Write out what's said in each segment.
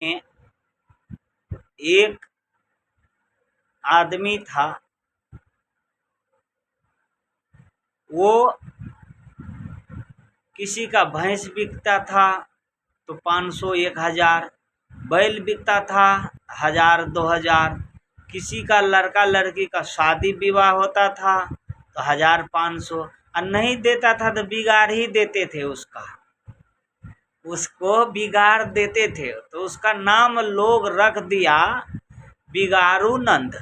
में एक आदमी था। वो किसी का भैंस बिकता था तो 500 1000, बैल बिकता था 1000 2000, किसी का लड़का लड़की का शादी विवाह होता था तो 1500, और नहीं देता था तो बिगाड़ ही देते थे उसको बिगाड़ देते थे। तो उसका नाम लोग रख दिया बिगाड़ू नंद।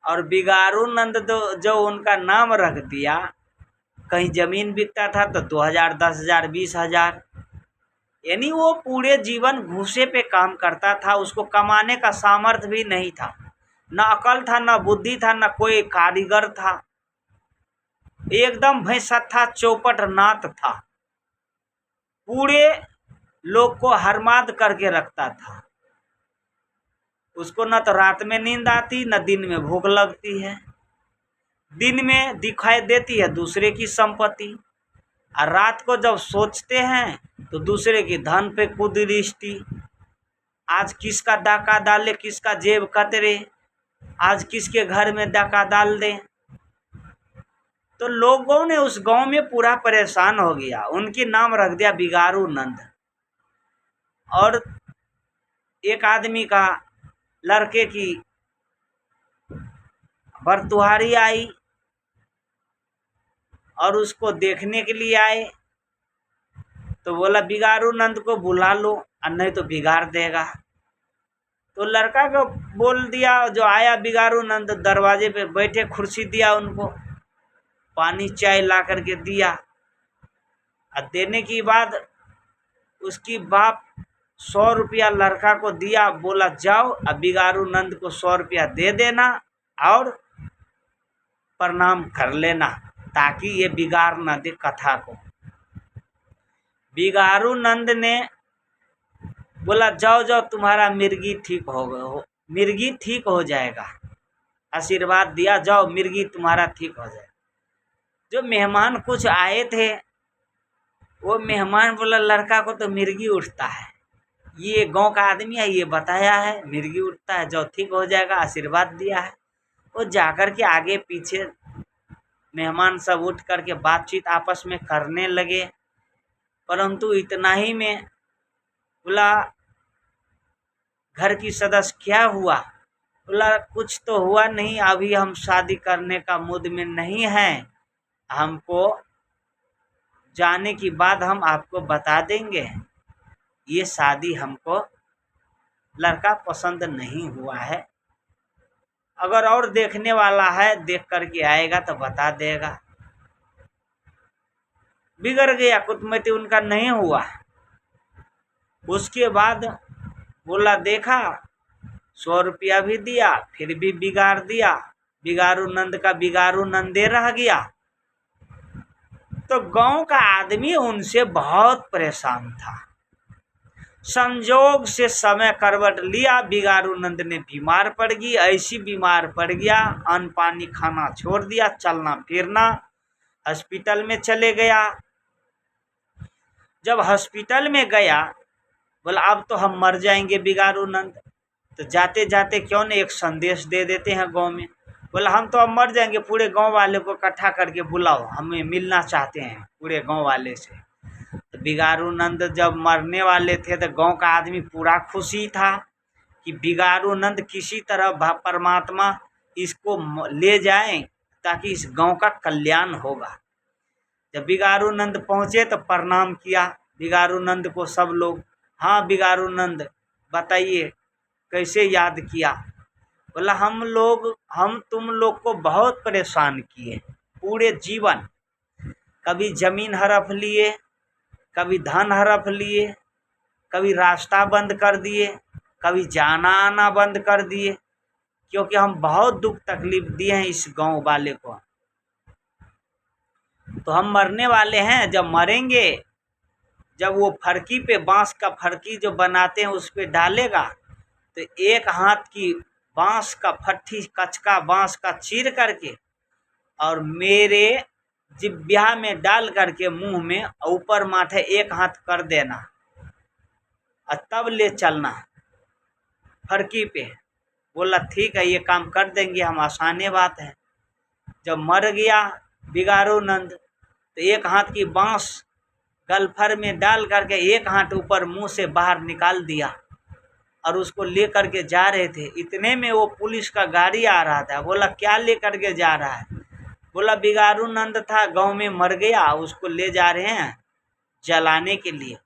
और बिगाड़ू नंद तो जो उनका नाम रख दिया, कहीं जमीन बिकता था तो 2000 10,000 20,000, यानी वो पूरे जीवन घूसे पे काम करता था। उसको कमाने का सामर्थ्य भी नहीं था, न अकल था न बुद्धि था न कोई कारीगर था। एकदम भैंसथा चौपट नात था, पूरे लोग को हरमाद करके रखता था। उसको न तो रात में नींद आती न दिन में भूख लगती है। दिन में दिखाई देती है दूसरे की संपत्ति, और रात को जब सोचते हैं तो दूसरे की धन पे कुदृष्टि। आज किसका डाका डाले, किसका जेब कतरे, आज किसके घर में डाका डाल दे। तो लोगों ने उस गांव में पूरा परेशान हो गया, उनकी नाम रख दिया बिगाड़ू नंद। और एक आदमी का लड़के की बरतुहारी आई और उसको देखने के लिए आए, तो बोला बिगाड़ू नंद को बुला लो और नहीं तो बिगाड़ देगा। तो लड़का को बोल दिया, जो आया बिगाड़ू नंद दरवाजे पे बैठे, कुर्सी दिया उनको, पानी चाय ला करके दिया। और देने की बाद उसकी बाप 100 रुपया लड़का को दिया, बोला जाओ अब बिगाड़ू नंद को 100 रुपया दे देना और प्रणाम कर लेना ताकि ये बिगाड़ न दे कथा को। बिगाड़ू नंद ने बोला जाओ जाओ तुम्हारा मिर्गी ठीक मिर्गी ठीक हो जाएगा, आशीर्वाद दिया, जाओ मिर्गी तुम्हारा ठीक हो जाएगा। जो मेहमान कुछ आए थे, वो मेहमान बोला लड़का को तो मिर्गी उठता है, ये गांव का आदमी है, ये बताया है मिर्गी उठता है, जो ठीक हो जाएगा, आशीर्वाद दिया है। वो जाकर के आगे पीछे मेहमान सब उठ करके बातचीत आपस में करने लगे। परंतु इतना ही में बोला घर की सदस्य क्या हुआ? बोला कुछ तो हुआ नहीं, अभी हम शादी करने का मूड में नहीं हैं, हमको जाने की बाद हम आपको बता देंगे। ये शादी हमको लड़का पसंद नहीं हुआ है, अगर और देखने वाला है देख करके आएगा तो बता देगा। बिगड़ गया, कुटमैती उनका नहीं हुआ। उसके बाद बोला देखा 100 रुपया भी दिया, फिर भी बिगाड़ दिया, बिगाड़ू नंद का बिगाड़ू नंदे रह गया। तो गांव का आदमी उनसे बहुत परेशान था। संजोग से समय करवट लिया, बिगाड़ू नंद ने बीमार पड़ गई, ऐसी बीमार पड़ गया अन्न पानी खाना छोड़ दिया, चलना फिरना, हॉस्पिटल में चले गया। जब हॉस्पिटल में गया, बोला अब तो हम मर जाएंगे बिगाड़ू नंद, तो जाते जाते क्यों न एक संदेश दे देते हैं गांव में। बोला हम तो अब मर जाएंगे, पूरे गांव वाले को इकट्ठा करके बुलाओ, हमें मिलना चाहते हैं पूरे गांव वाले से। तो बिगाड़ू नंद जब मरने वाले थे तो गांव का आदमी पूरा खुशी था कि बिगाड़ू नंद किसी तरह परमात्मा इसको ले जाए ताकि इस गांव का कल्याण होगा। जब बिगाड़ू नंद पहुँचे तो प्रणाम किया बिगाड़ू नंद को सब लोग। हाँ बिगाड़ू नंद बताइए कैसे याद किया? बोला हम तुम लोग को बहुत परेशान किए पूरे जीवन, कभी जमीन हड़प लिए, कभी धन हड़प लिए, कभी रास्ता बंद कर दिए, कभी जाना आना बंद कर दिए, क्योंकि हम बहुत दुख तकलीफ दिए हैं इस गांव वाले को। तो हम मरने वाले हैं, जब मरेंगे, जब वो फरकी पे बांस का फरकी जो बनाते हैं उस पे डालेगा, तो एक हाथ की बांस का फट्ठी कचका बांस का चीर करके और मेरे जिब्या में डाल करके मुंह में ऊपर माथे एक हाथ कर देना, और तब ले चलना फरकी पे। बोला ठीक है, ये काम कर देंगे हम, आसाने बात है। जब मर गया बिगारू नंद तो एक हाथ की बांस गलफर में डाल करके एक हाथ ऊपर मुंह से बाहर निकाल दिया और उसको ले करके जा रहे थे। इतने में वो पुलिस का गाड़ी आ रहा था। बोला क्या ले करके जा रहा है? बोला बिगारू नंद था, गांव में मर गया, उसको ले जा रहे हैं जलाने के लिए।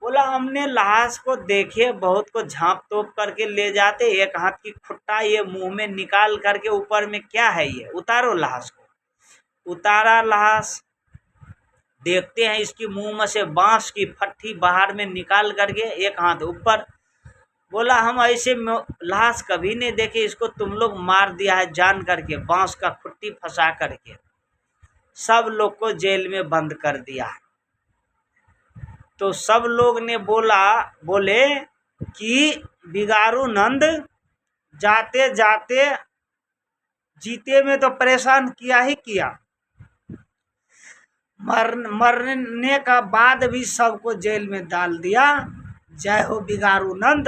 बोला हमने लाश को देखे, बहुत को झांप तोप करके ले जाते, एक हाथ की खुट्टा ये मुंह में निकाल करके ऊपर में क्या है ये, उतारो लाश को। उतारा लाश, देखते हैं इसकी मुंह में से बांस की फट्टी बाहर में निकाल करके एक हाथ ऊपर। बोला हम ऐसे लाश कभी नहीं देखे, इसको तुम लोग मार दिया है जान करके, बांस का खुट्टी फंसा करके। सब लोग को जेल में बंद कर दिया। तो सब लोग ने बोले कि बिगारू नंद जाते जाते जीते में तो परेशान किया ही किया, मरने का बाद भी सबको जेल में डाल दिया। जय हो बिगारू नंद।